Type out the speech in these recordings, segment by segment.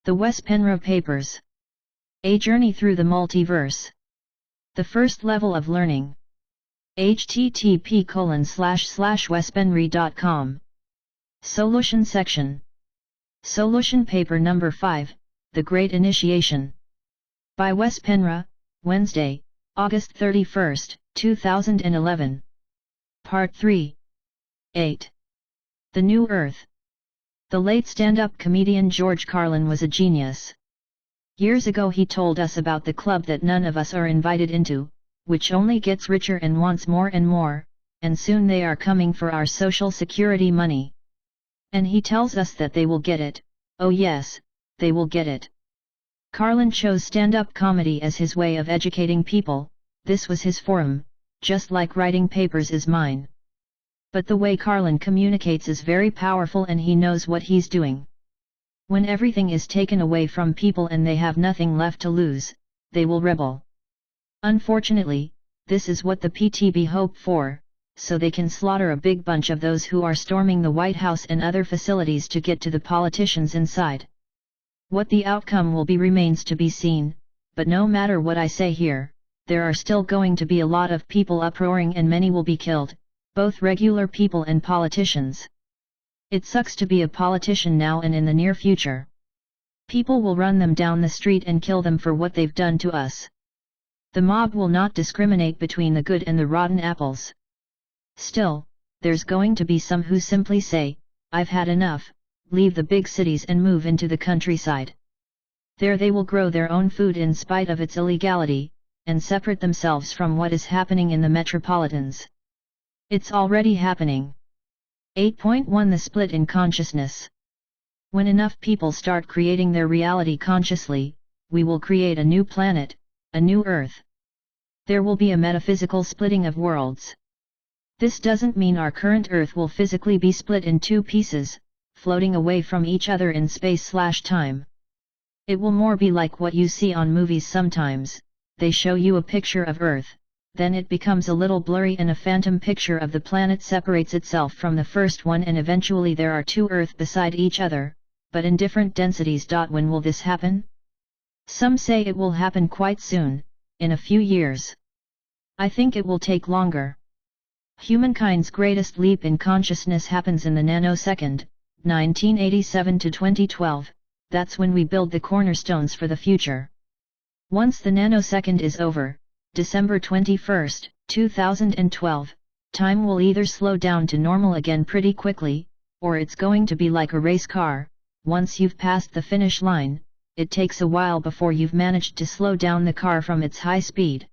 The Penre Papers. A Journey Through the Multiverse. The First Level of Learning. http://wespenre.com. Soulution Section. Soulution Paper Number 5, The Great Initiation. By Penre, Wednesday, August 31, 2011. Part 3. 8. The New Earth. The late stand-up comedian George Carlin was a genius. Years ago he told us about the club that none of us are invited into, which only gets richer and wants more, and soon they are coming for our social security money. And he tells us that they will get it. Oh yes, they will get it. Carlin chose stand-up comedy as his way of educating people. This was his forum, just like writing papers is mine. But the way Carlin communicates is very powerful and he knows what he's doing. When everything is taken away from people and they have nothing left to lose, they will rebel. Unfortunately, this is what the PTB hope for, so they can slaughter a big bunch of those who are storming the White House and other facilities to get to the politicians inside. What the outcome will be remains to be seen, but no matter what I say here, there are still going to be a lot of people uproaring and many will be killed, both regular people and politicians. It sucks to be a politician now and in the near future. People will run them down the street and kill them for what they've done to us. The mob will not discriminate between the good and the rotten apples. Still, there's going to be some who simply say, "I've had enough," leave the big cities and move into the countryside. There they will grow their own food in spite of its illegality, and separate themselves from what is happening in the metropolitans. It's already happening. 8.1 The Split in Consciousness. When enough people start creating their reality consciously, we will create a new planet, a new Earth. There will be a metaphysical splitting of worlds. This doesn't mean our current Earth will physically be split in two pieces, floating away from each other in space/time. It will more be like what you see on movies sometimes. They show you a picture of Earth, then it becomes a little blurry and a phantom picture of the planet separates itself from the first one and eventually there are two Earth beside each other, but in different densities. When will this happen? Some say it will happen quite soon, in a few years. I think it will take longer. Humankind's greatest leap in consciousness happens in the nanosecond, 1987 to 2012, that's when we build the cornerstones for the future. Once the nanosecond is over, December 21, 2012, time will either slow down to normal again pretty quickly, or it's going to be like a race car. Once you've passed the finish line, it takes a while before you've managed to slow down the car from its high speed.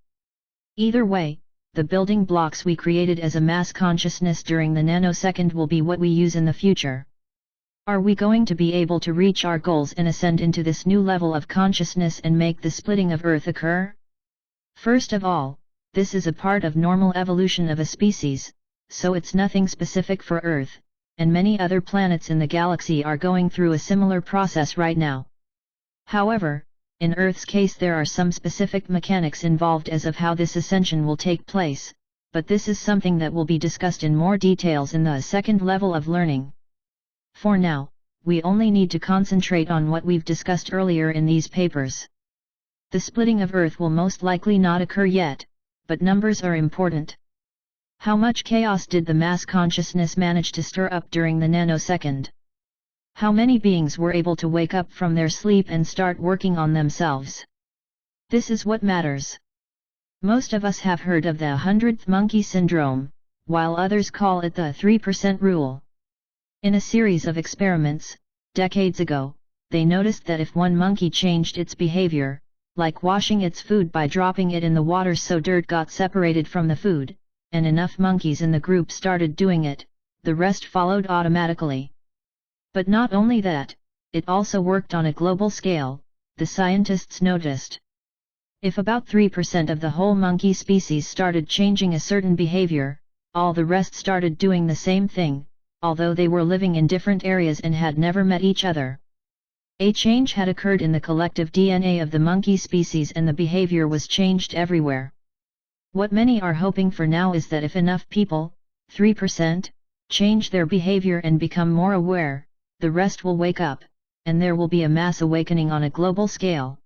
Either way, the building blocks we created as a mass consciousness during the nanosecond will be what we use in the future. Are we going to be able to reach our goals and ascend into this new level of consciousness and make the splitting of Earth occur? First of all, this is a part of normal evolution of a species, so it's nothing specific for Earth, and many other planets in the galaxy are going through a similar process right now. However, in Earth's case there are some specific mechanics involved as of how this ascension will take place, but this is something that will be discussed in more details in the second level of learning. For now, we only need to concentrate on what we've discussed earlier in these papers. The splitting of Earth will most likely not occur yet, but numbers are important. How much chaos did the mass consciousness manage to stir up during the nanosecond? How many beings were able to wake up from their sleep and start working on themselves? This is what matters. Most of us have heard of the 100th monkey syndrome, while others call it the 3% rule. In a series of experiments, decades ago, they noticed that if one monkey changed its behavior, like washing its food by dropping it in the water so dirt got separated from the food, and enough monkeys in the group started doing it, the rest followed automatically. But not only that, it also worked on a global scale, the scientists noticed. If about 3% of the whole monkey species started changing a certain behavior, all the rest started doing the same thing, although they were living in different areas and had never met each other. A change had occurred in the collective DNA of the monkey species and the behavior was changed everywhere. What many are hoping for now is that if enough people, 3%, change their behavior and become more aware, the rest will wake up, and there will be a mass awakening on a global scale.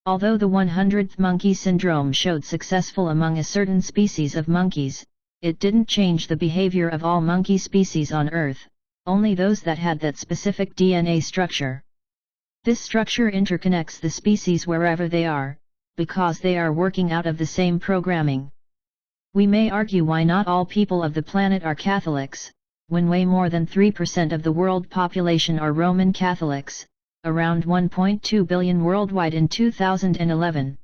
Although the 100th monkey syndrome showed successful among a certain species of monkeys, it didn't change the behavior of all monkey species on Earth, only those that had that specific DNA structure. This structure interconnects the species wherever they are, because they are working out of the same programming. We may argue why not all people of the planet are Catholics, when way more than 3% of the world population are Roman Catholics, around 1.2 billion worldwide in 2011.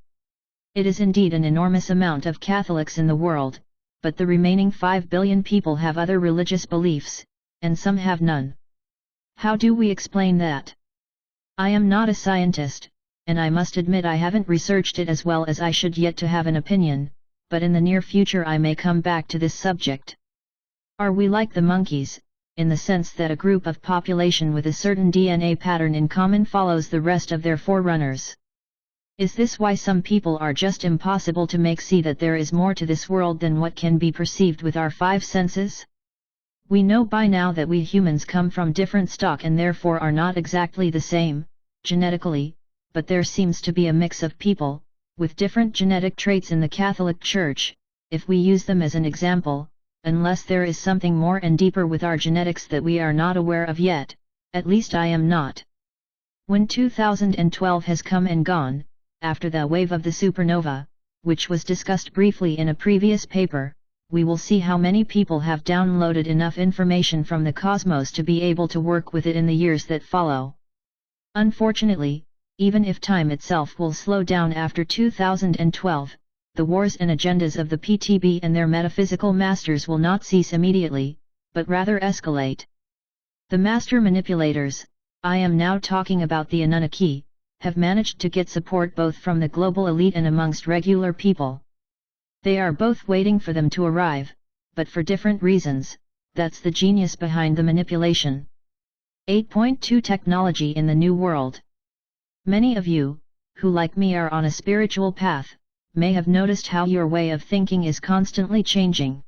It is indeed an enormous amount of Catholics in the world, but the remaining 5 billion people have other religious beliefs, and some have none. How do we explain that? I am not a scientist, and I must admit I haven't researched it as well as I should yet to have an opinion, but in the near future I may come back to this subject. Are we like the monkeys, in the sense that a group of population with a certain DNA pattern in common follows the rest of their forerunners? Is this why some people are just impossible to make see that there is more to this world than what can be perceived with our five senses? We know by now that we humans come from different stock and therefore are not exactly the same, genetically, but there seems to be a mix of people, with different genetic traits in the Catholic Church, if we use them as an example, unless there is something more and deeper with our genetics that we are not aware of yet, at least I am not. When 2012 has come and gone, after the wave of the supernova, which was discussed briefly in a previous paper, we will see how many people have downloaded enough information from the cosmos to be able to work with it in the years that follow. Unfortunately, even if time itself will slow down after 2012, the wars and agendas of the PTB and their metaphysical masters will not cease immediately, but rather escalate. The master manipulators, I am now talking about the Anunnaki, have managed to get support both from the global elite and amongst regular people. They are both waiting for them to arrive, but for different reasons. That's the genius behind the manipulation. 8.2 Technology in the New World. Many of you, who like me are on a spiritual path, may have noticed how your way of thinking is constantly changing.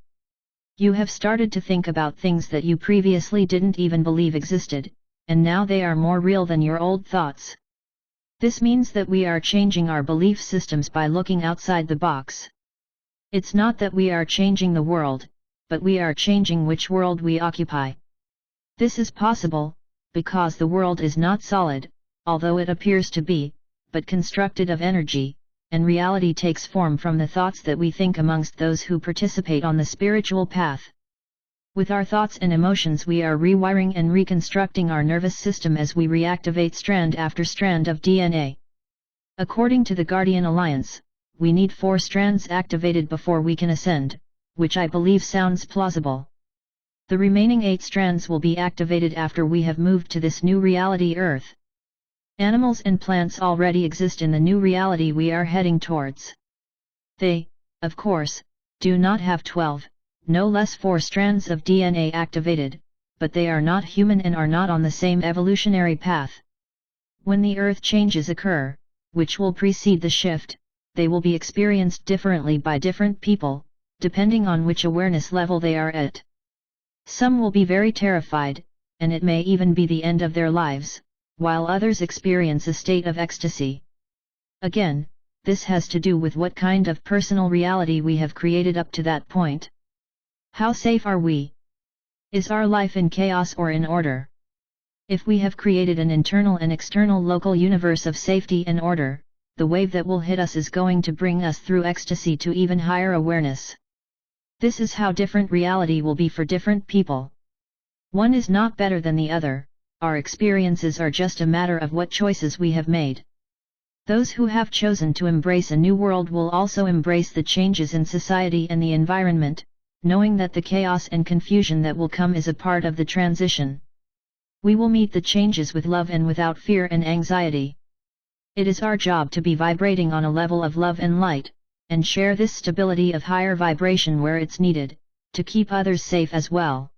You have started to think about things that you previously didn't even believe existed, and now they are more real than your old thoughts. This means that we are changing our belief systems by looking outside the box. It's not that we are changing the world, but we are changing which world we occupy. This is possible, because the world is not solid, although it appears to be, but constructed of energy, and reality takes form from the thoughts that we think amongst those who participate on the spiritual path. With our thoughts and emotions we are rewiring and reconstructing our nervous system as we reactivate strand after strand of DNA. According to the Guardian Alliance, we need 4 strands activated before we can ascend, which I believe sounds plausible. The remaining 8 strands will be activated after we have moved to this new reality Earth. Animals and plants already exist in the new reality we are heading towards. They, of course, do not have 12, no less 4 strands of DNA activated, but they are not human and are not on the same evolutionary path. When the Earth changes occur, which will precede the shift, they will be experienced differently by different people, depending on which awareness level they are at. Some will be very terrified, and it may even be the end of their lives, while others experience a state of ecstasy. Again, this has to do with what kind of personal reality we have created up to that point. How safe are we? Is our life in chaos or in order? If we have created an internal and external local universe of safety and order, the wave that will hit us is going to bring us through ecstasy to even higher awareness. This is how different reality will be for different people. One is not better than the other. Our experiences are just a matter of what choices we have made. Those who have chosen to embrace a new world will also embrace the changes in society and the environment, knowing that the chaos and confusion that will come is a part of the transition. We will meet the changes with love and without fear and anxiety. It is our job to be vibrating on a level of love and light, and share this stability of higher vibration where it's needed, to keep others safe as well.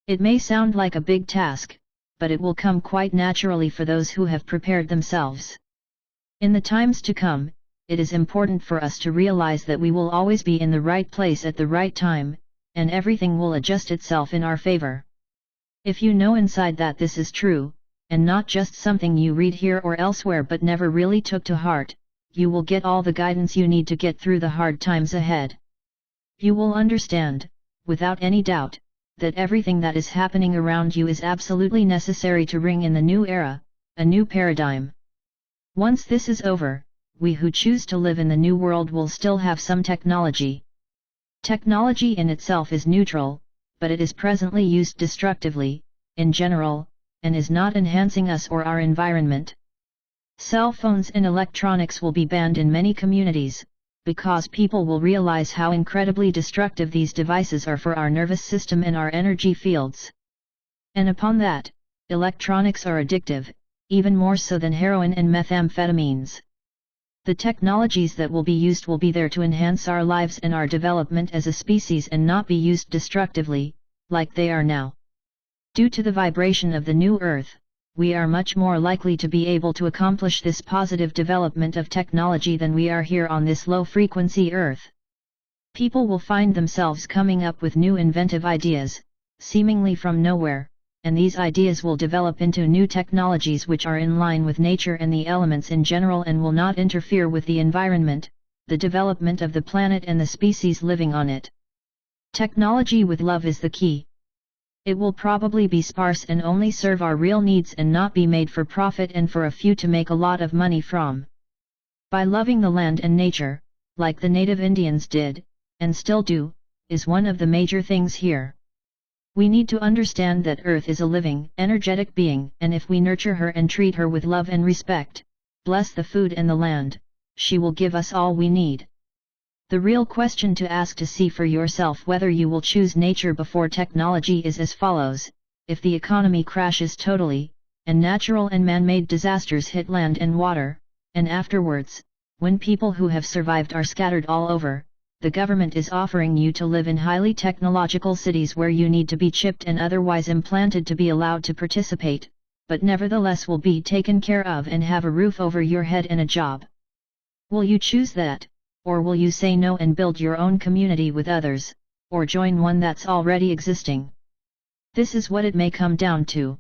It may sound like a big task, but it will come quite naturally for those who have prepared themselves. In the times to come, it is important for us to realize that we will always be in the right place at the right time, and everything will adjust itself in our favor. If you know inside that this is true, and not just something you read here or elsewhere but never really took to heart, you will get all the guidance you need to get through the hard times ahead. You will understand, without any doubt, that everything that is happening around you is absolutely necessary to ring in the new era, a new paradigm. Once this is over, we who choose to live in the new world will still have some technology. Technology in itself is neutral, but it is presently used destructively, in general, and is not enhancing us or our environment. Cell phones and electronics will be banned in many communities, because people will realize how incredibly destructive these devices are for our nervous system and our energy fields. And upon that, electronics are addictive, even more so than heroin and methamphetamines. The technologies that will be used will be there to enhance our lives and our development as a species and not be used destructively, like they are now. Due to the vibration of the new Earth, we are much more likely to be able to accomplish this positive development of technology than we are here on this low-frequency Earth. People will find themselves coming up with new inventive ideas, seemingly from nowhere, and these ideas will develop into new technologies which are in line with nature and the elements in general and will not interfere with the environment, the development of the planet and the species living on it. Technology with love is the key. It will probably be sparse and only serve our real needs and not be made for profit and for a few to make a lot of money from. By loving the land and nature, like the native Indians did, and still do, is one of the major things here. We need to understand that Earth is a living, energetic being, and if we nurture her and treat her with love and respect, bless the food and the land, she will give us all we need. The real question to ask to see for yourself whether you will choose nature before technology is as follows: if the economy crashes totally, and natural and man-made disasters hit land and water, and afterwards, when people who have survived are scattered all over, the government is offering you to live in highly technological cities where you need to be chipped and otherwise implanted to be allowed to participate, but nevertheless will be taken care of and have a roof over your head and a job. Will you choose that? Or will you say no and build your own community with others, or join one that's already existing? This is what it may come down to.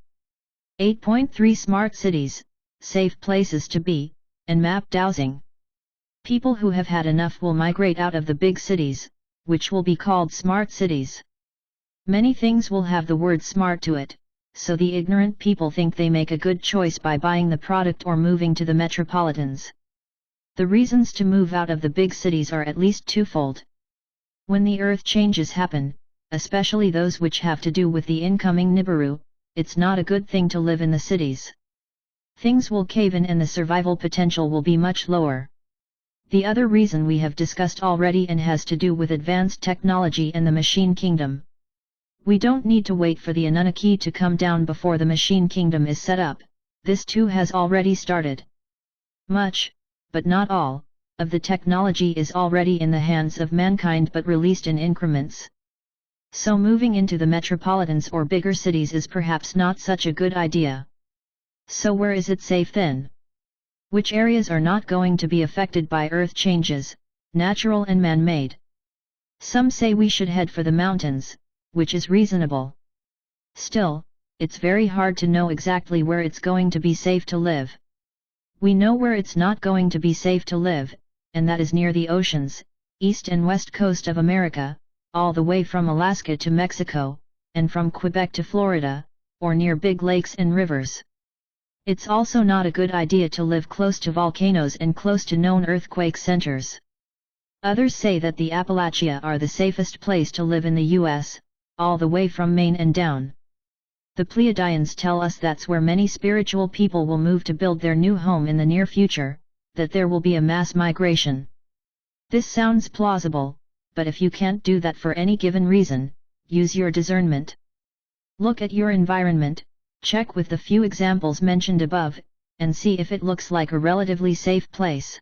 8.3 Smart Cities, Safe Places to Be, and Map Dowsing. People who have had enough will migrate out of the big cities, which will be called smart cities. Many things will have the word smart to it, so the ignorant people think they make a good choice by buying the product or moving to the metropolitans. The reasons to move out of the big cities are at least twofold. When the earth changes happen, especially those which have to do with the incoming Nibiru, it's not a good thing to live in the cities. Things will cave in and the survival potential will be much lower. The other reason we have discussed already and has to do with advanced technology and the machine kingdom. We don't need to wait for the Anunnaki to come down before the machine kingdom is set up, this too has already started. Much, but not all, of the technology is already in the hands of mankind but released in increments. So moving into the metropolitans or bigger cities is perhaps not such a good idea. So where is it safe then? Which areas are not going to be affected by earth changes, natural and man-made? Some say we should head for the mountains, which is reasonable. Still, it's very hard to know exactly where it's going to be safe to live. We know where it's not going to be safe to live, and that is near the oceans, east and west coast of America, all the way from Alaska to Mexico, and from Quebec to Florida, or near big lakes and rivers. It's also not a good idea to live close to volcanoes and close to known earthquake centers. Others say that the Appalachia are the safest place to live in the US, all the way from Maine and down. The Pleiadians tell us that's where many spiritual people will move to build their new home in the near future, that there will be a mass migration. This sounds plausible, but if you can't do that for any given reason, use your discernment. Look at your environment, check with the few examples mentioned above, and see if it looks like a relatively safe place.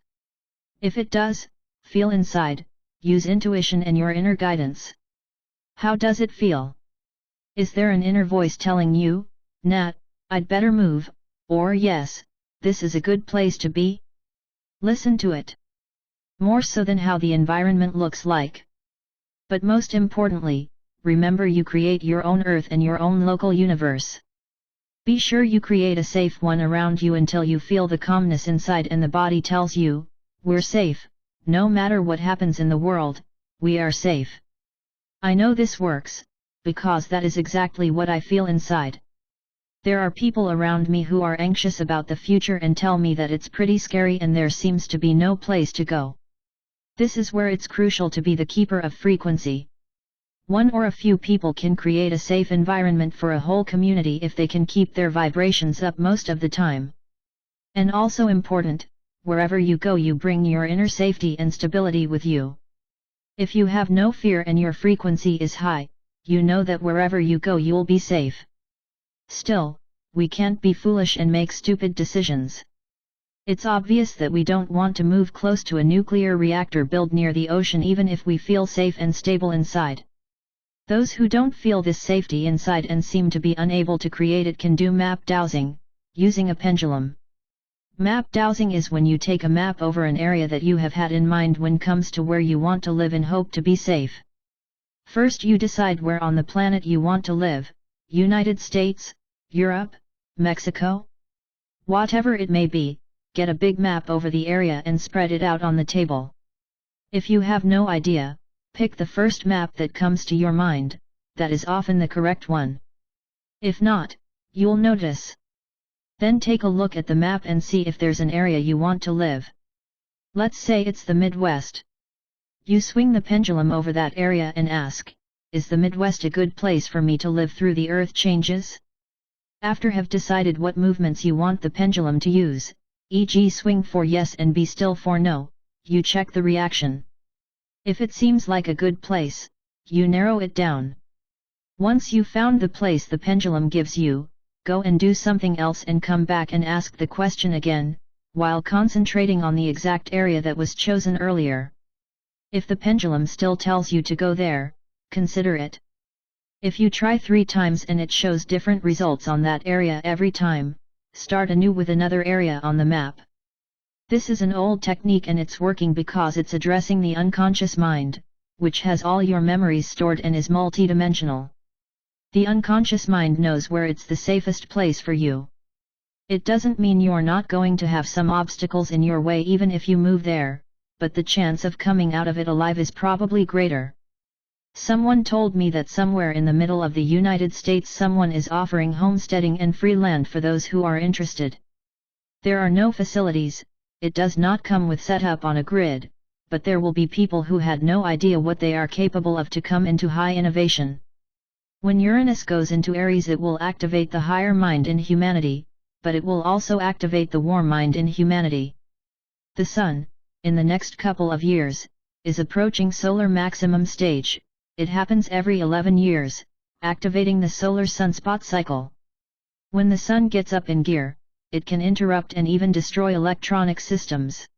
If it does, feel inside, use intuition and your inner guidance. How does it feel? Is there an inner voice telling you, "Nat, I'd better move," or "Yes, this is a good place to be"? Listen to it. More so than how the environment looks like. But most importantly, remember you create your own earth and your own local universe. Be sure you create a safe one around you until you feel the calmness inside and the body tells you, we're safe, no matter what happens in the world, we are safe. I know this works, because that is exactly what I feel inside. There are people around me who are anxious about the future and tell me that it's pretty scary and there seems to be no place to go. This is where it's crucial to be the keeper of frequency. One or a few people can create a safe environment for a whole community if they can keep their vibrations up most of the time. And also important, wherever you go you bring your inner safety and stability with you. If you have no fear and your frequency is high, you know that wherever you go you'll be safe. Still, we can't be foolish and make stupid decisions. It's obvious that we don't want to move close to a nuclear reactor built near the ocean even if we feel safe and stable inside. Those who don't feel this safety inside and seem to be unable to create it can do map dowsing, using a pendulum. Map dowsing is when you take a map over an area that you have had in mind when comes to where you want to live and hope to be safe. First you decide where on the planet you want to live, United States, Europe, Mexico? Whatever it may be, get a big map over the area and spread it out on the table. If you have no idea, pick the first map that comes to your mind, that is often the correct one. If not, you'll notice. Then take a look at the map and see if there's an area you want to live. Let's say it's the Midwest. You swing the pendulum over that area and ask, is the Midwest a good place for me to live through the earth changes? After have decided what movements you want the pendulum to use, e.g. swing for yes and be still for no, you check the reaction. If it seems like a good place, you narrow it down. Once you've found the place the pendulum gives you, go and do something else and come back and ask the question again, while concentrating on the exact area that was chosen earlier. If the pendulum still tells you to go there, consider it. If you try 3 times and it shows different results on that area every time, start anew with another area on the map. This is an old technique and it's working because it's addressing the unconscious mind, which has all your memories stored and is multidimensional. The unconscious mind knows where it's the safest place for you. It doesn't mean you're not going to have some obstacles in your way even if you move there, but the chance of coming out of it alive is probably greater. Someone told me that somewhere in the middle of the United States someone is offering homesteading and free land for those who are interested. There are no facilities, it does not come with setup on a grid, but there will be people who had no idea what they are capable of to come into high innovation. When Uranus goes into Aries it will activate the higher mind in humanity, but it will also activate the warm mind in humanity. The Sun, in the next couple of years, is approaching solar maximum stage. It happens every 11 years, activating the solar sunspot cycle. When the Sun gets up in gear, it can interrupt and even destroy electronic systems.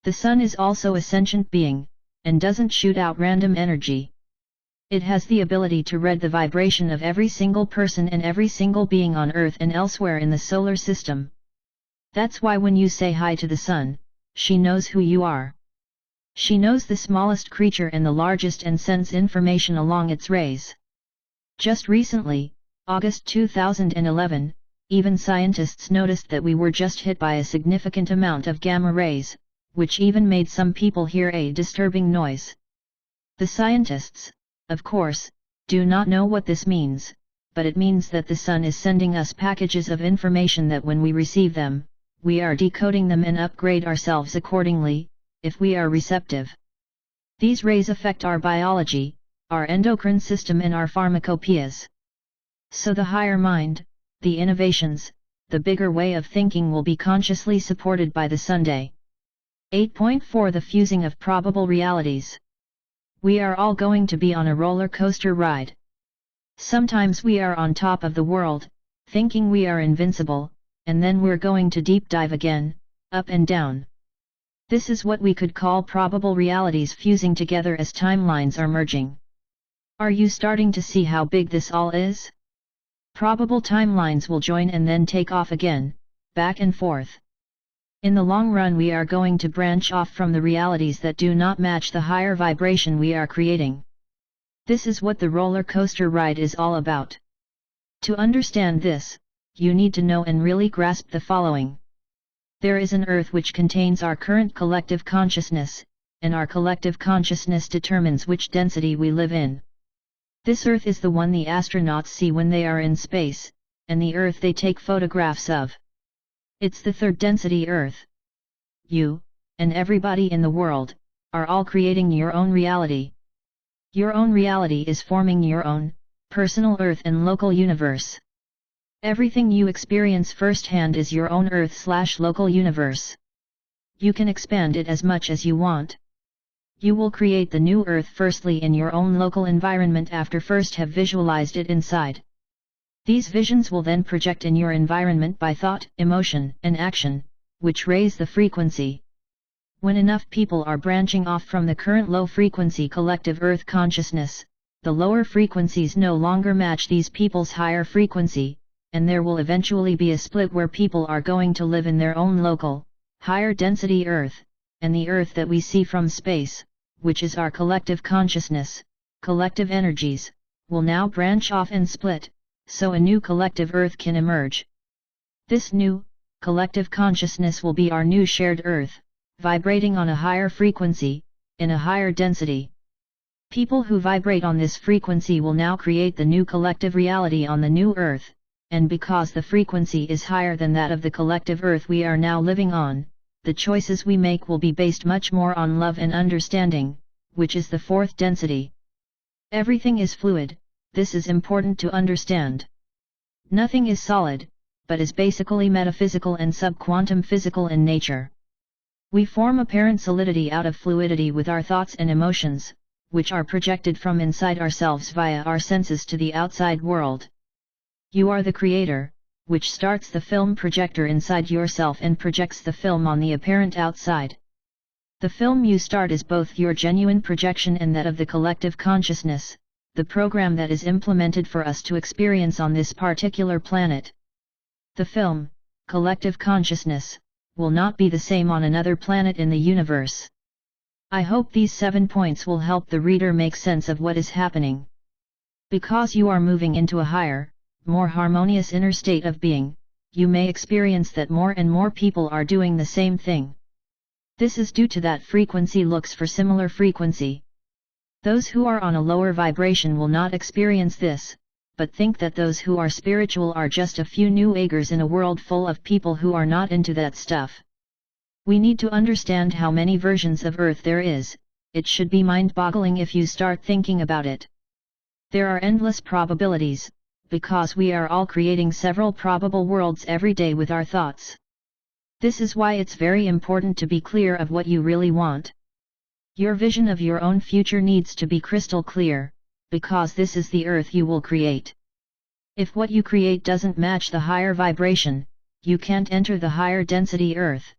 The Sun is also a sentient being, and doesn't shoot out random energy. It has the ability to read the vibration of every single person and every single being on Earth and elsewhere in the solar system. That's why when you say hi to the Sun, she knows who you are. She knows the smallest creature and the largest and sends information along its rays. Just recently, August 2011, even scientists noticed that we were just hit by a significant amount of gamma rays, which even made some people hear a disturbing noise. The scientists, of course, do not know what this means, but it means that the Sun is sending us packages of information that when we receive them, we are decoding them and upgrade ourselves accordingly, if we are receptive. These rays affect our biology, our endocrine system and our pharmacopoeias. So the higher mind, the innovations, the bigger way of thinking will be consciously supported by the Sunday. 8.4 The fusing of probable realities. We are all going to be on a roller coaster ride. Sometimes we are on top of the world, thinking we are invincible, and then we're going to deep dive again, up and down. This is what we could call probable realities fusing together as timelines are merging. Are you starting to see how big this all is? Probable timelines will join and then take off again, back and forth. In the long run we are going to branch off from the realities that do not match the higher vibration we are creating. This is what the roller coaster ride is all about. To understand this, you need to know and really grasp the following. There is an Earth which contains our current collective consciousness, and our collective consciousness determines which density we live in. This Earth is the one the astronauts see when they are in space, and the Earth they take photographs of. It's the third density Earth. You, and everybody in the world, are all creating your own reality. Your own reality is forming your own, personal Earth and local universe. Everything you experience firsthand is your own Earth/local universe. You can expand it as much as you want. You will create the new Earth firstly in your own local environment after first have visualized it inside. These visions will then project in your environment by thought, emotion, and action, which raise the frequency. When enough people are branching off from the current low-frequency collective Earth consciousness, the lower frequencies no longer match these people's higher frequency, and there will eventually be a split where people are going to live in their own local, higher density Earth, and the Earth that we see from space, which is our collective consciousness, collective energies, will now branch off and split, so a new collective Earth can emerge. This new, collective consciousness will be our new shared Earth, vibrating on a higher frequency, in a higher density. People who vibrate on this frequency will now create the new collective reality on the new Earth, and because the frequency is higher than that of the collective Earth we are now living on, the choices we make will be based much more on love and understanding, which is the fourth density. Everything is fluid, this is important to understand. Nothing is solid, but is basically metaphysical and subquantum physical in nature. We form apparent solidity out of fluidity with our thoughts and emotions, which are projected from inside ourselves via our senses to the outside world. You are the creator, which starts the film projector inside yourself and projects the film on the apparent outside. The film you start is both your genuine projection and that of the collective consciousness, the program that is implemented for us to experience on this particular planet. The film, collective consciousness, will not be the same on another planet in the universe. I hope these 7 points will help the reader make sense of what is happening. Because you are moving into a higher, more harmonious inner state of being, you may experience that more and more people are doing the same thing. This is due to that frequency looks for similar frequency. Those who are on a lower vibration will not experience this, but think that those who are spiritual are just a few new eggers in a world full of people who are not into that stuff. We need to understand how many versions of Earth there is, it should be mind-boggling if you start thinking about it. There are endless probabilities, because we are all creating several probable worlds every day with our thoughts. This is why it's very important to be clear of what you really want. Your vision of your own future needs to be crystal clear, because this is the Earth you will create. If what you create doesn't match the higher vibration, you can't enter the higher density Earth.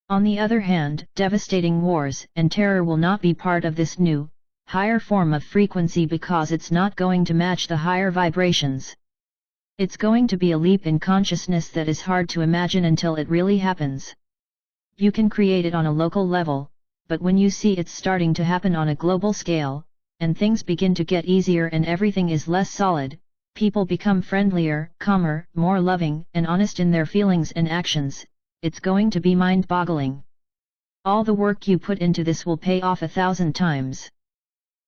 On the other hand, devastating wars and terror will not be part of this new, higher form of frequency because it's not going to match the higher vibrations. It's going to be a leap in consciousness that is hard to imagine until it really happens. You can create it on a local level, but when you see it's starting to happen on a global scale, and things begin to get easier and everything is less solid, people become friendlier, calmer, more loving, and honest in their feelings and actions, it's going to be mind-boggling. All the work you put into this will pay off 1,000 times.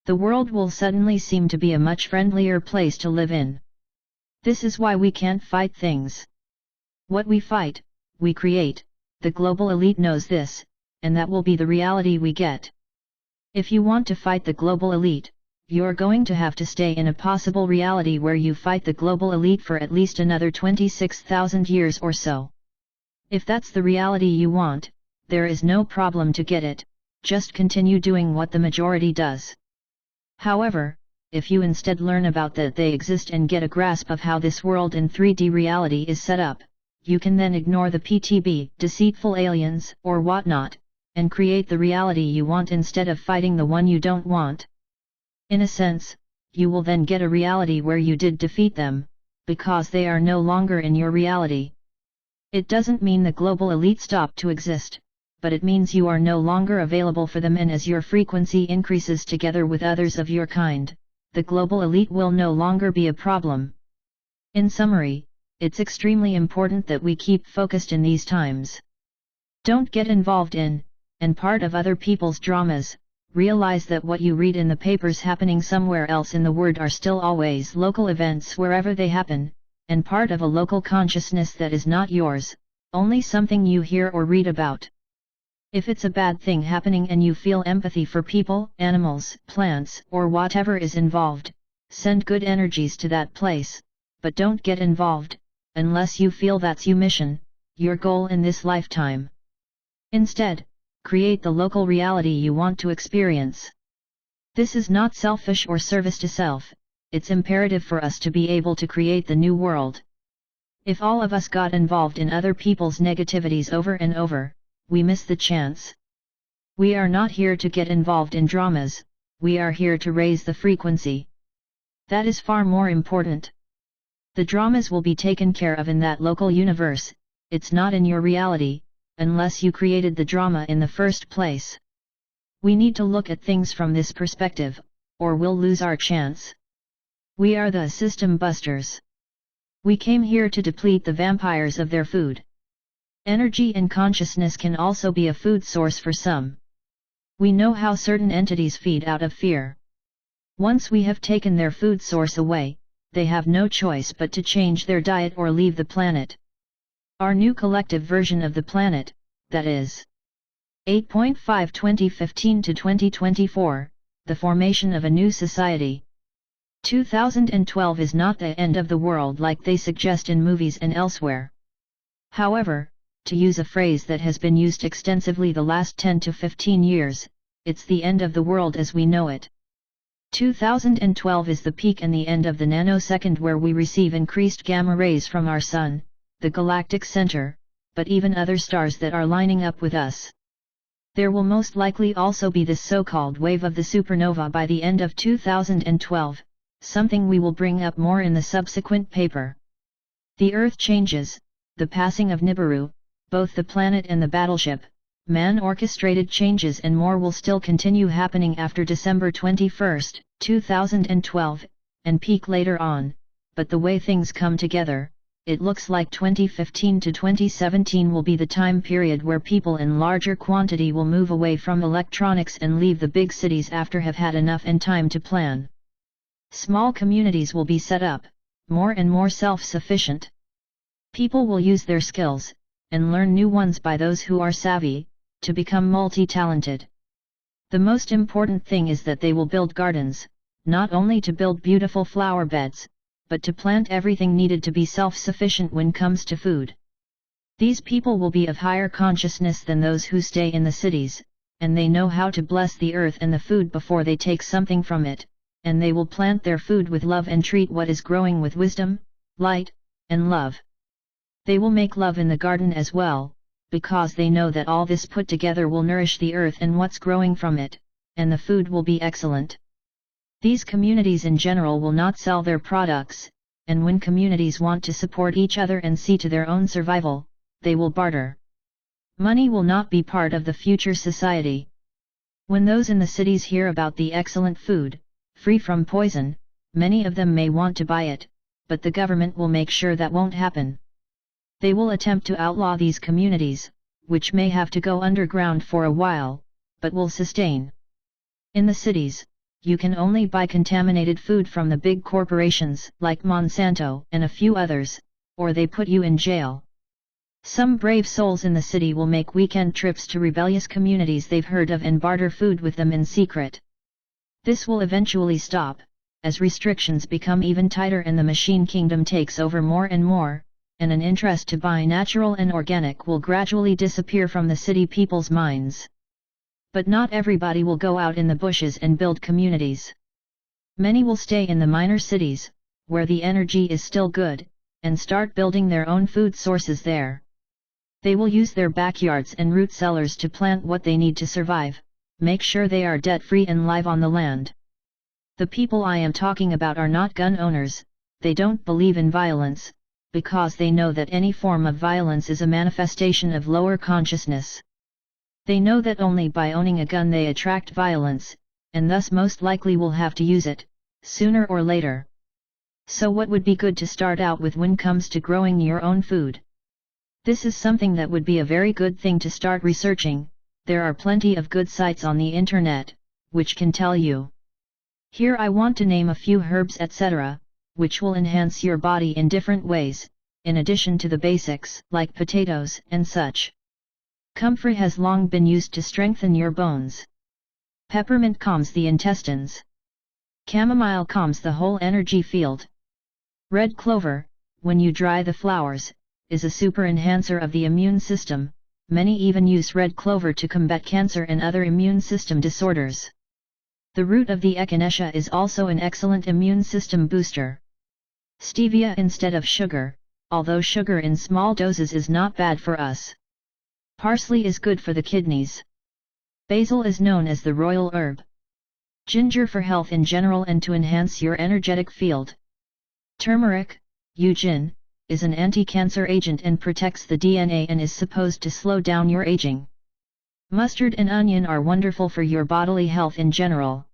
The world will suddenly seem to be a much friendlier place to live in. This is why we can't fight things. What we fight, we create, the global elite knows this, and that will be the reality we get. If you want to fight the global elite, you're going to have to stay in a possible reality where you fight the global elite for at least another 26,000 years or so. If that's the reality you want, there is no problem to get it, just continue doing what the majority does. However, if you instead learn about that they exist and get a grasp of how this world in 3D reality is set up, you can then ignore the PTB, deceitful aliens, or whatnot, and create the reality you want instead of fighting the one you don't want. In a sense, you will then get a reality where you did defeat them, because they are no longer in your reality. It doesn't mean the global elite stopped to exist, but it means you are no longer available for them, and as your frequency increases together with others of your kind, the global elite will no longer be a problem. In summary, it's extremely important that we keep focused in these times. Don't get involved in, and part of other people's dramas. Realize that what you read in the papers happening somewhere else in the world are still always local events wherever they happen, and part of a local consciousness that is not yours, only something you hear or read about. If it's a bad thing happening and you feel empathy for people, animals, plants, or whatever is involved, send good energies to that place, but don't get involved, unless you feel that's your mission, your goal in this lifetime. Instead, create the local reality you want to experience. This is not selfish or service to self, it's imperative for us to be able to create the new world. If all of us got involved in other people's negativities over and over, we miss the chance. We are not here to get involved in dramas, we are here to raise the frequency. That is far more important. The dramas will be taken care of in that local universe, it's not in your reality, unless you created the drama in the first place. We need to look at things from this perspective, or we'll lose our chance. We are the system busters. We came here to deplete the vampires of their food. Energy and consciousness can also be a food source for some. We know how certain entities feed out of fear. Once we have taken their food source away, they have no choice but to change their diet or leave the planet. Our new collective version of the planet, that is 8.5 2015 to 2024, the formation of a new society. 2012 is not the end of the world like they suggest in movies and elsewhere. However, to use a phrase that has been used extensively the last 10 to 15 years, it's the end of the world as we know it. 2012 is the peak and the end of the nanosecond where we receive increased gamma rays from our Sun, the galactic center, but even other stars that are lining up with us. There will most likely also be this so-called wave of the supernova by the end of 2012, something we will bring up more in the subsequent paper. The Earth changes, the passing of Nibiru, both the planet and the battleship, man-orchestrated changes and more will still continue happening after December 21, 2012, and peak later on, but the way things come together, it looks like 2015 to 2017 will be the time period where people in larger quantity will move away from electronics and leave the big cities after have had enough and time to plan. Small communities will be set up, more and more self-sufficient. People will use their skills, and learn new ones by those who are savvy, to become multi-talented. The most important thing is that they will build gardens, not only to build beautiful flower beds, but to plant everything needed to be self-sufficient when comes to food. These people will be of higher consciousness than those who stay in the cities, and they know how to bless the earth and the food before they take something from it, and they will plant their food with love and treat what is growing with wisdom, light, and love. They will make love in the garden as well, because they know that all this put together will nourish the earth and what's growing from it, and the food will be excellent. These communities in general will not sell their products, and when communities want to support each other and see to their own survival, they will barter. Money will not be part of the future society. When those in the cities hear about the excellent food, free from poison, many of them may want to buy it, but the government will make sure that won't happen. They will attempt to outlaw these communities, which may have to go underground for a while, but will sustain. In the cities, you can only buy contaminated food from the big corporations like Monsanto and a few others, or they put you in jail. Some brave souls in the city will make weekend trips to rebellious communities they've heard of and barter food with them in secret. This will eventually stop, as restrictions become even tighter and the machine kingdom takes over more and more, and an interest to buy natural and organic will gradually disappear from the city people's minds. But not everybody will go out in the bushes and build communities. Many will stay in the minor cities, where the energy is still good, and start building their own food sources there. They will use their backyards and root cellars to plant what they need to survive, make sure they are debt-free and live on the land. The people I am talking about are not gun owners, they don't believe in violence, because they know that any form of violence is a manifestation of lower consciousness. They know that only by owning a gun they attract violence, and thus most likely will have to use it, sooner or later. So what would be good to start out with when comes to growing your own food? This is something that would be a very good thing to start researching. There are plenty of good sites on the internet, which can tell you. Here I want to name a few herbs etc., which will enhance your body in different ways, in addition to the basics like potatoes and such. Comfrey has long been used to strengthen your bones. Peppermint calms the intestines. Chamomile calms the whole energy field. Red clover, when you dry the flowers, is a super enhancer of the immune system. Many even use red clover to combat cancer and other immune system disorders. The root of the echinacea is also an excellent immune system booster. Stevia instead of sugar, although sugar in small doses is not bad for us. Parsley is good for the kidneys. Basil is known as the royal herb. Ginger for health in general and to enhance your energetic field. Turmeric, Eugin, is an anti-cancer agent and protects the DNA and is supposed to slow down your aging. Mustard and onion are wonderful for your bodily health in general.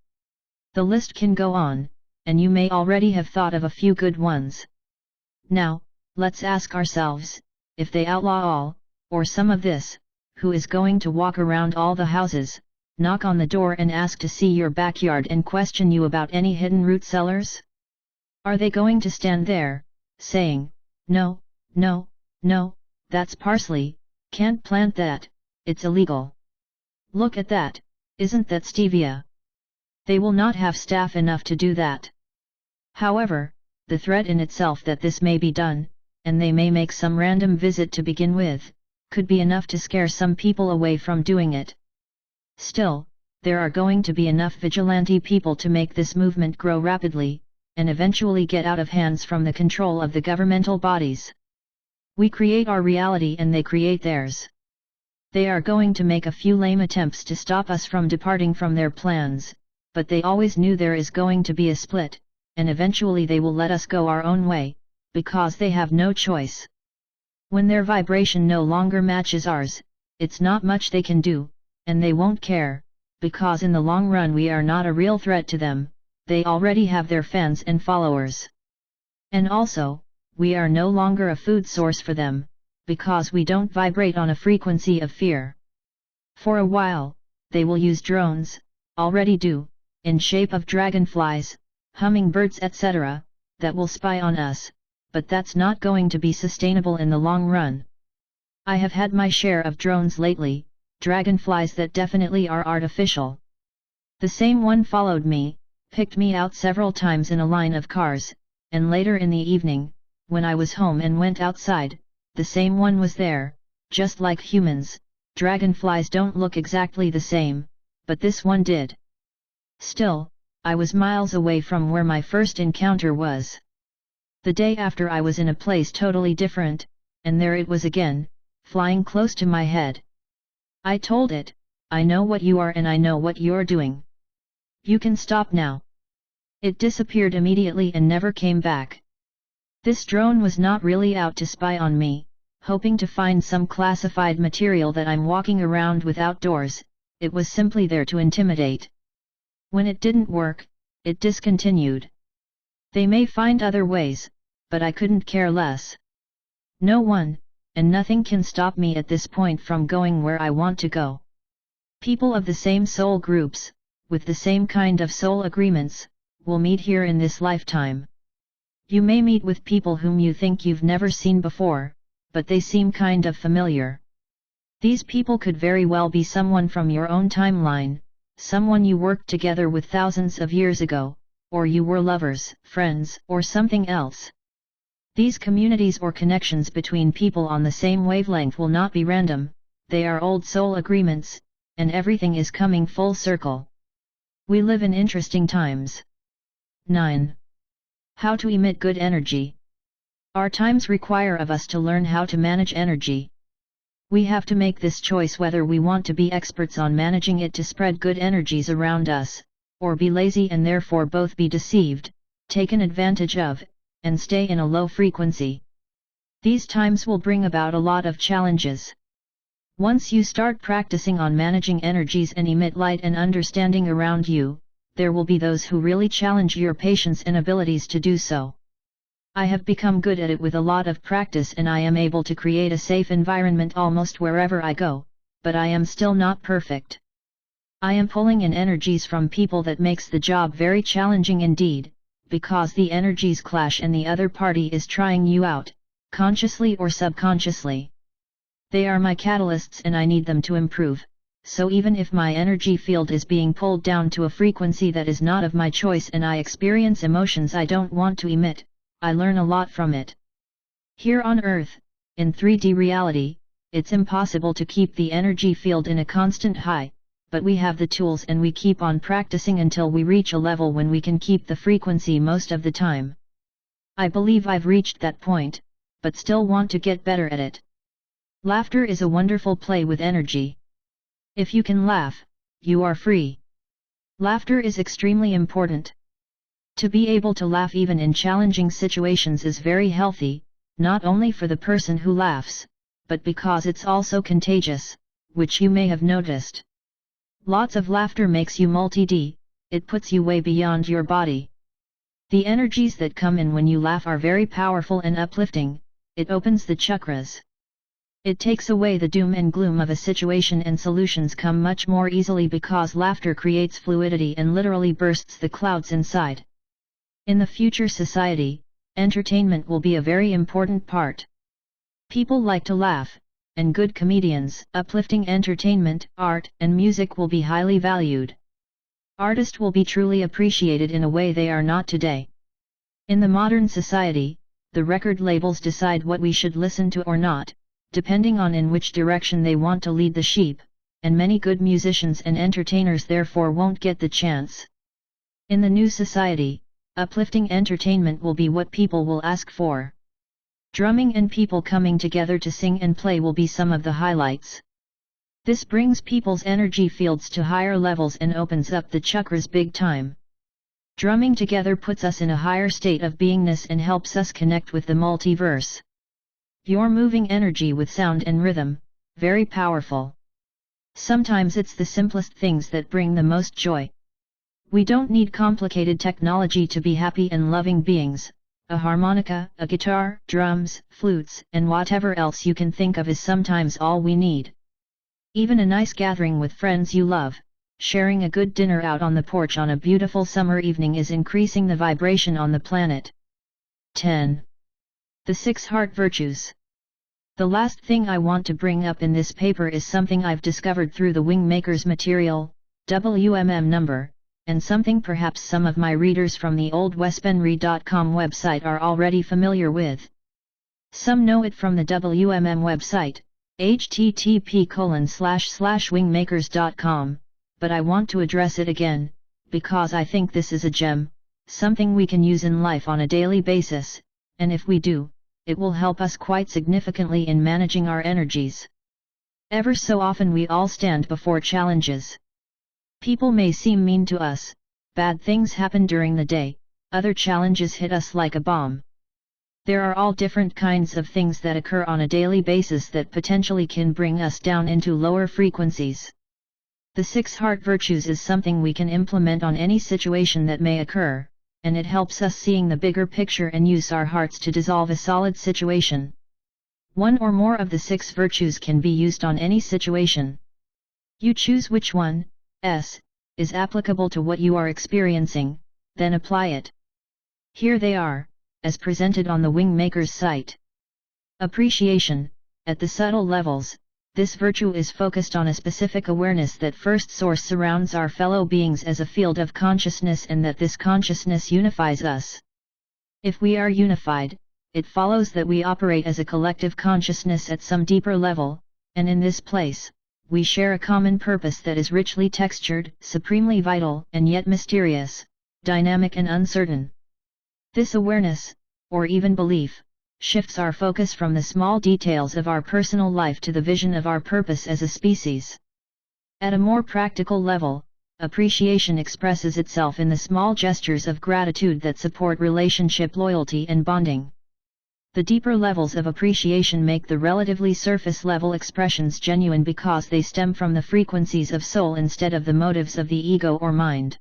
The list can go on, and you may already have thought of a few good ones. Now, let's ask ourselves, if they outlaw all, or some of this, who is going to walk around all the houses, knock on the door and ask to see your backyard and question you about any hidden root cellars? Are they going to stand there, saying, "No, no, no, that's parsley, can't plant that, it's illegal. Look at that, isn't that stevia?" They will not have staff enough to do that. However, the threat in itself that this may be done, and they may make some random visit to begin with, could be enough to scare some people away from doing it. Still, there are going to be enough vigilante people to make this movement grow rapidly, and eventually get out of hands from the control of the governmental bodies. We create our reality and they create theirs. They are going to make a few lame attempts to stop us from departing from their plans, but they always knew there is going to be a split, and eventually they will let us go our own way, because they have no choice. When their vibration no longer matches ours, it's not much they can do, and they won't care, because in the long run we are not a real threat to them. They already have their fans and followers. And also, we are no longer a food source for them, because we don't vibrate on a frequency of fear. For a while, they will use drones, already do, in shape of dragonflies, hummingbirds etc., that will spy on us, but that's not going to be sustainable in the long run. I have had my share of drones lately, dragonflies that definitely are artificial. The same one followed me, picked me out several times in a line of cars, and later in the evening, when I was home and went outside, the same one was there. Just like humans, dragonflies don't look exactly the same, but this one did. Still, I was miles away from where my first encounter was. The day after I was in a place totally different, and there it was again, flying close to my head. I told it, "I know what you are and I know what you're doing. You can stop now." It disappeared immediately and never came back. This drone was not really out to spy on me, hoping to find some classified material that I'm walking around with outdoors. It was simply there to intimidate. When it didn't work, it discontinued. They may find other ways, but I couldn't care less. No one, and nothing can stop me at this point from going where I want to go. People of the same soul groups, with the same kind of soul agreements, will meet here in this lifetime. You may meet with people whom you think you've never seen before, but they seem kind of familiar. These people could very well be someone from your own timeline, someone you worked together with thousands of years ago, or you were lovers, friends, or something else. These communities or connections between people on the same wavelength will not be random, they are old soul agreements, and everything is coming full circle. We live in interesting times. 9. How to emit good energy. Our times require of us to learn how to manage energy. We have to make this choice whether we want to be experts on managing it to spread good energies around us, or be lazy and therefore both be deceived, taken advantage of, and stay in a low frequency. These times will bring about a lot of challenges. Once you start practicing on managing energies and emit light and understanding around you, there will be those who really challenge your patience and abilities to do so. I have become good at it with a lot of practice and I am able to create a safe environment almost wherever I go, but I am still not perfect. I am pulling in energies from people that makes the job very challenging indeed, because the energies clash and the other party is trying you out, consciously or subconsciously. They are my catalysts and I need them to improve, so even if my energy field is being pulled down to a frequency that is not of my choice and I experience emotions I don't want to emit, I learn a lot from it. Here on Earth, in 3D reality, it's impossible to keep the energy field in a constant high, but we have the tools and we keep on practicing until we reach a level when we can keep the frequency most of the time. I believe I've reached that point, but still want to get better at it. Laughter is a wonderful play with energy. If you can laugh, you are free. Laughter is extremely important. To be able to laugh even in challenging situations is very healthy, not only for the person who laughs, but because it's also contagious, which you may have noticed. Lots of laughter makes you multi-D, it puts you way beyond your body. The energies that come in when you laugh are very powerful and uplifting, it opens the chakras. It takes away the doom and gloom of a situation and solutions come much more easily because laughter creates fluidity and literally bursts the clouds inside. In the future society, entertainment will be a very important part. People like to laugh, and good comedians, uplifting entertainment, art, and music will be highly valued. Artists will be truly appreciated in a way they are not today. In the modern society, the record labels decide what we should listen to or not, depending on in which direction they want to lead the sheep, and many good musicians and entertainers therefore won't get the chance. In the new society, uplifting entertainment will be what people will ask for. Drumming and people coming together to sing and play will be some of the highlights. This brings people's energy fields to higher levels and opens up the chakras big time. Drumming together puts us in a higher state of beingness and helps us connect with the multiverse. You're moving energy with sound and rhythm, very powerful. Sometimes it's the simplest things that bring the most joy. We don't need complicated technology to be happy and loving beings. A harmonica, a guitar, drums, flutes, and whatever else you can think of is sometimes all we need. Even a nice gathering with friends you love, sharing a good dinner out on the porch on a beautiful summer evening is increasing the vibration on the planet. 10. The 6 Heart Virtues. The last thing I want to bring up in this paper is something I've discovered through the Wingmakers material, WMM number, and something perhaps some of my readers from the old Penre.com website are already familiar with. Some know it from the WMM website, http://wingmakers.com, but I want to address it again, because I think this is a gem, something we can use in life on a daily basis, and if we do, it will help us quite significantly in managing our energies. Ever so often we all stand before challenges. People may seem mean to us, bad things happen during the day, other challenges hit us like a bomb. There are all different kinds of things that occur on a daily basis that potentially can bring us down into lower frequencies. The 6 Heart Virtues is something we can implement on any situation that may occur, and it helps us seeing the bigger picture and use our hearts to dissolve a solid situation. One or more of the 6 virtues can be used on any situation. You choose which one is applicable to what you are experiencing, then apply it. Here they are, as presented on the Wingmakers site. Appreciation. At the subtle levels, this virtue is focused on a specific awareness that first source surrounds our fellow beings as a field of consciousness and that this consciousness unifies us. If we are unified, it follows that we operate as a collective consciousness at some deeper level, and in this place, we share a common purpose that is richly textured, supremely vital, and yet mysterious, dynamic and uncertain. This awareness, or even belief, shifts our focus from the small details of our personal life to the vision of our purpose as a species. At a more practical level, appreciation expresses itself in the small gestures of gratitude that support relationship loyalty and bonding. The deeper levels of appreciation make the relatively surface-level expressions genuine because they stem from the frequencies of soul instead of the motives of the ego or mind.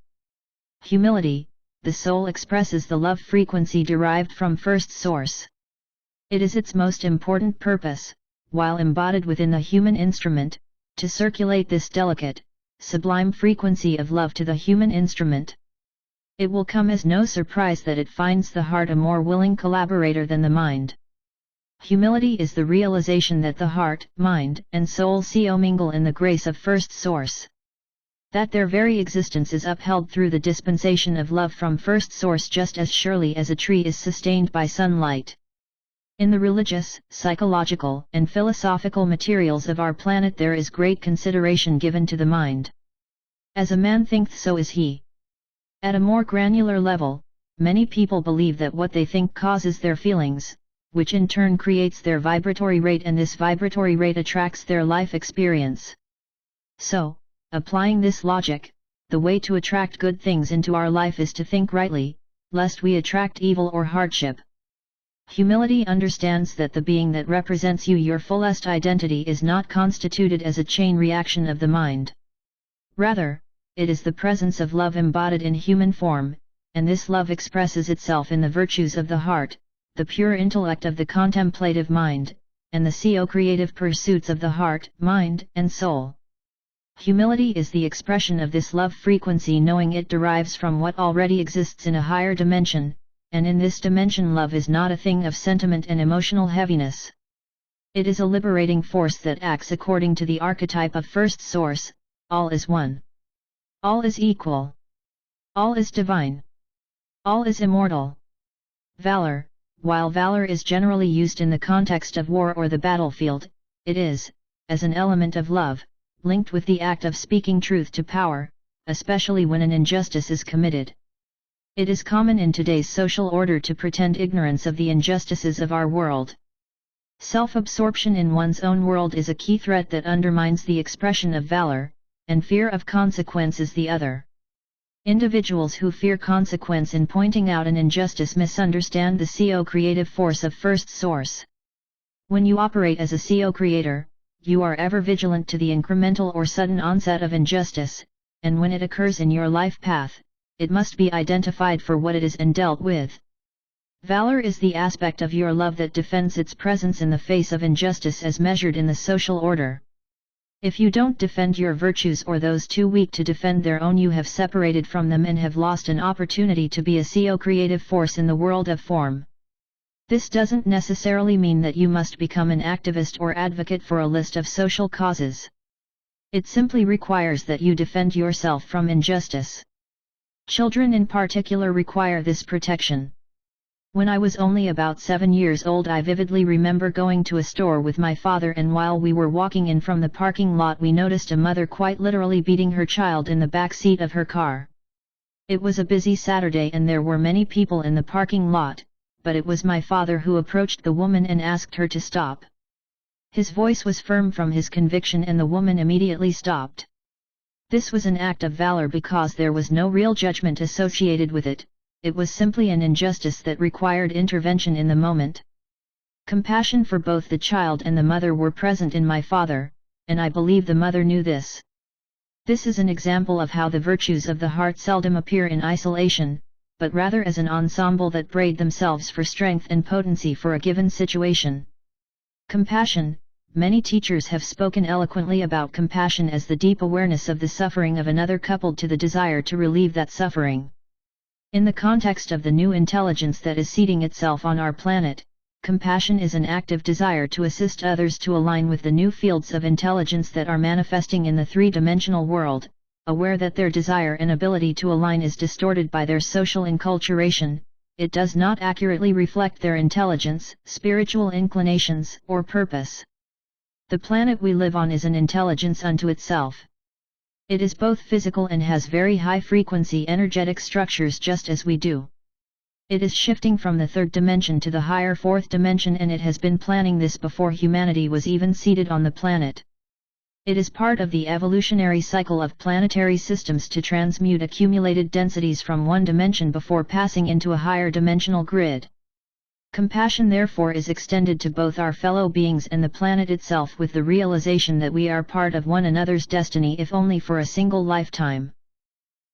Humility. the soul expresses the love frequency derived from first source. It is its most important purpose, while embodied within the human instrument, to circulate this delicate, sublime frequency of love to the human instrument. It will come as no surprise that it finds the heart a more willing collaborator than the mind. Humility is the realization that the heart, mind, and soul mingle in the grace of first source. That their very existence is upheld through the dispensation of love from first source just as surely as a tree is sustained by sunlight. In the religious, psychological, and philosophical materials of our planet there is great consideration given to the mind. As a man thinketh, so is he. At a more granular level, many people believe that what they think causes their feelings, which in turn creates their vibratory rate, and this vibratory rate attracts their life experience. So, applying this logic, the way to attract good things into our life is to think rightly, lest we attract evil or hardship. Humility understands that the being that represents you, your fullest identity, is not constituted as a chain reaction of the mind. Rather, it is the presence of love embodied in human form, and this love expresses itself in the virtues of the heart, the pure intellect of the contemplative mind, and the creative pursuits of the heart, mind, and soul. Humility is the expression of this love frequency, knowing it derives from what already exists in a higher dimension, and in this dimension love is not a thing of sentiment and emotional heaviness. It is a liberating force that acts according to the archetype of first source. All is one. All is equal. All is divine. All is immortal. Valor, while valor is generally used in the context of war or the battlefield, it is, as an element of love, linked with the act of speaking truth to power, especially when an injustice is committed. It is common in today's social order to pretend ignorance of the injustices of our world. Self-absorption in one's own world is a key threat that undermines the expression of valor, and fear of consequence is the other. Individuals who fear consequence in pointing out an injustice misunderstand the creative force of first source. When you operate as a creator, you are ever vigilant to the incremental or sudden onset of injustice, and when it occurs in your life path, it must be identified for what it is and dealt with. Valor is the aspect of your love that defends its presence in the face of injustice as measured in the social order. If you don't defend your virtues, or those too weak to defend their own, you have separated from them and have lost an opportunity to be a creative force in the world of form. This doesn't necessarily mean that you must become an activist or advocate for a list of social causes. It simply requires that you defend yourself from injustice. Children in particular require this protection. When I was only about 7 years old, I vividly remember going to a store with my father, and while we were walking in from the parking lot, we noticed a mother quite literally beating her child in the back seat of her car. It was a busy Saturday and there were many people in the parking lot, but it was my father who approached the woman and asked her to stop. His voice was firm from his conviction, and the woman immediately stopped. This was an act of valor because there was no real judgment associated with it. It was simply an injustice that required intervention in the moment. Compassion for both the child and the mother were present in my father, and I believe the mother knew this. This is an example of how the virtues of the heart seldom appear in isolation, but rather as an ensemble that braid themselves for strength and potency for a given situation. Compassion. Many teachers have spoken eloquently about compassion as the deep awareness of the suffering of another coupled to the desire to relieve that suffering. In the context of the new intelligence that is seeding itself on our planet, compassion is an active desire to assist others to align with the new fields of intelligence that are manifesting in the three-dimensional world, aware that their desire and ability to align is distorted by their social enculturation. It does not accurately reflect their intelligence, spiritual inclinations, or purpose. The planet we live on is an intelligence unto itself. It is both physical and has very high-frequency energetic structures just as we do. It is shifting from the third dimension to the higher fourth dimension, and it has been planning this before humanity was even seated on the planet. It is part of the evolutionary cycle of planetary systems to transmute accumulated densities from one dimension before passing into a higher dimensional grid. Compassion therefore is extended to both our fellow beings and the planet itself, with the realization that we are part of one another's destiny if only for a single lifetime.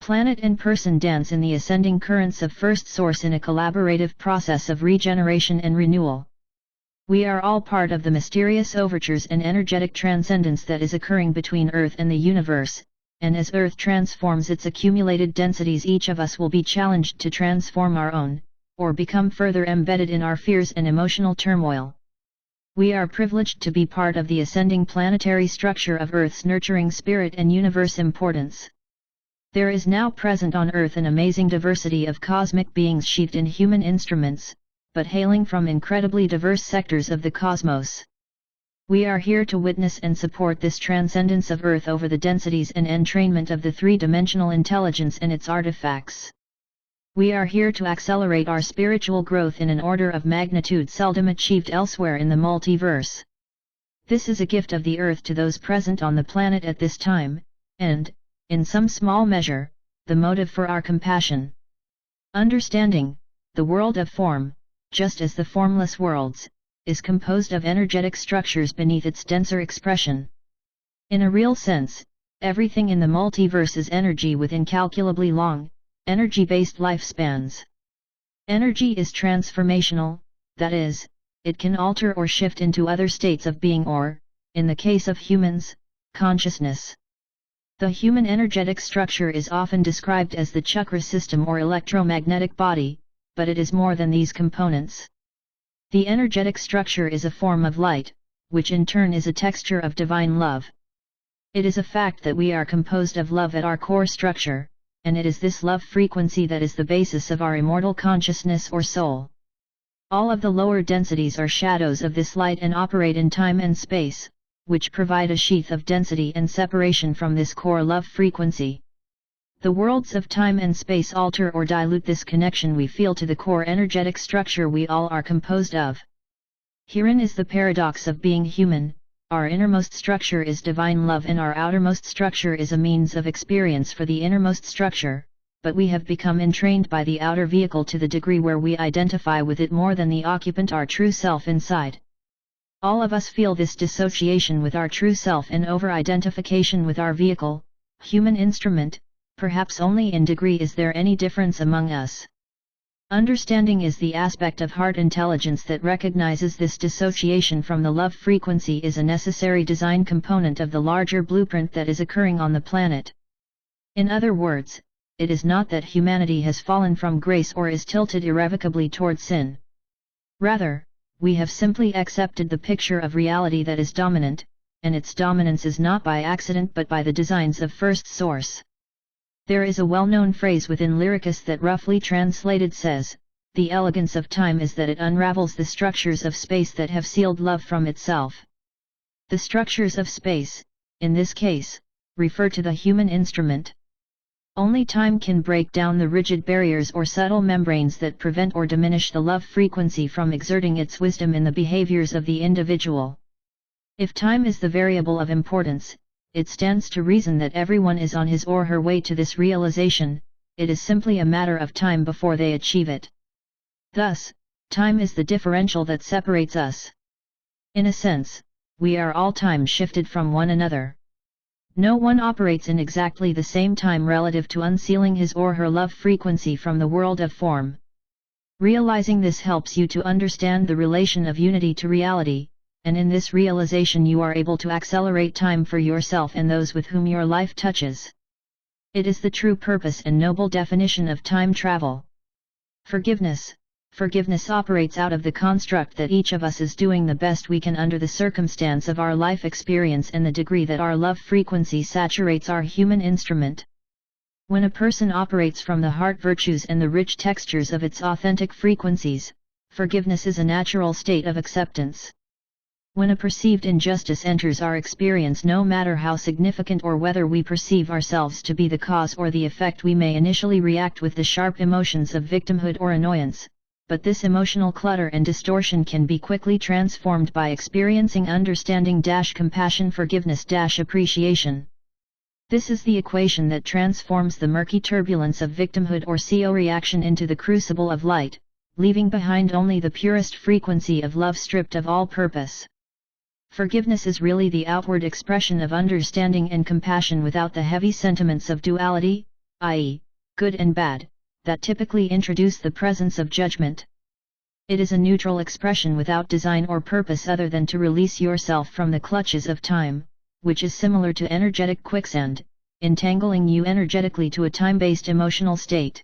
Planet and person dance in the ascending currents of first source in a collaborative process of regeneration and renewal. We are all part of the mysterious overtures and energetic transcendence that is occurring between Earth and the universe, and as Earth transforms its accumulated densities, each of us will be challenged to transform our own, or become further embedded in our fears and emotional turmoil. We are privileged to be part of the ascending planetary structure of Earth's nurturing spirit and universe importance. There is now present on Earth an amazing diversity of cosmic beings sheathed in human instruments, but hailing from incredibly diverse sectors of the cosmos. We are here to witness and support this transcendence of Earth over the densities and entrainment of the three-dimensional intelligence and its artifacts. We are here to accelerate our spiritual growth in an order of magnitude seldom achieved elsewhere in the multiverse. This is a gift of the Earth to those present on the planet at this time, and, in some small measure, the motive for our compassion. Understanding, the world of form, just as the formless worlds, is composed of energetic structures beneath its denser expression. In a real sense, everything in the multiverse is energy with incalculably long, energy-based lifespans. Energy is transformational, that is, it can alter or shift into other states of being or, in the case of humans, consciousness. The human energetic structure is often described as the chakra system or electromagnetic body, but it is more than these components. The energetic structure is a form of light, which in turn is a texture of divine love. It is a fact that we are composed of love at our core structure, and it is this love frequency that is the basis of our immortal consciousness or soul. All of the lower densities are shadows of this light and operate in time and space, which provide a sheath of density and separation from this core love frequency. The worlds of time and space alter or dilute this connection we feel to the core energetic structure we all are composed of. Herein is the paradox of being human. Our innermost structure is divine love and our outermost structure is a means of experience for the innermost structure, but we have become entrained by the outer vehicle to the degree where we identify with it more than the occupant, our true self inside. All of us feel this dissociation with our true self and over-identification with our vehicle, human instrument. Perhaps only in degree is there any difference among us. Understanding is the aspect of heart intelligence that recognizes this dissociation from the love frequency is a necessary design component of the larger blueprint that is occurring on the planet. In other words, it is not that humanity has fallen from grace or is tilted irrevocably toward sin. Rather, we have simply accepted the picture of reality that is dominant, and its dominance is not by accident but by the designs of first source. There is a well-known phrase within Lyricus that roughly translated says, "The elegance of time is that it unravels the structures of space that have sealed love from itself." The structures of space, in this case, refer to the human instrument. Only time can break down the rigid barriers or subtle membranes that prevent or diminish the love frequency from exerting its wisdom in the behaviors of the individual. If time is the variable of importance, it stands to reason that everyone is on his or her way to this realization. It is simply a matter of time before they achieve it. Thus, time is the differential that separates us. In a sense, we are all time shifted from one another. No one operates in exactly the same time relative to unsealing his or her love frequency from the world of form. Realizing this helps you to understand the relation of unity to reality, and in this realization you are able to accelerate time for yourself and those with whom your life touches. It is the true purpose and noble definition of time travel. Forgiveness. Forgiveness operates out of the construct that each of us is doing the best we can under the circumstance of our life experience and the degree that our love frequency saturates our human instrument. When a person operates from the heart virtues and the rich textures of its authentic frequencies, forgiveness is a natural state of acceptance. When a perceived injustice enters our experience, no matter how significant or whether we perceive ourselves to be the cause or the effect, we may initially react with the sharp emotions of victimhood or annoyance, but this emotional clutter and distortion can be quickly transformed by experiencing understanding, compassion, forgiveness, appreciation. This is the equation that transforms the murky turbulence of victimhood or co-reaction into the crucible of light, leaving behind only the purest frequency of love stripped of all purpose. Forgiveness is really the outward expression of understanding and compassion without the heavy sentiments of duality, i.e., good and bad, that typically introduce the presence of judgment. It is a neutral expression without design or purpose other than to release yourself from the clutches of time, which is similar to energetic quicksand, entangling you energetically to a time-based emotional state.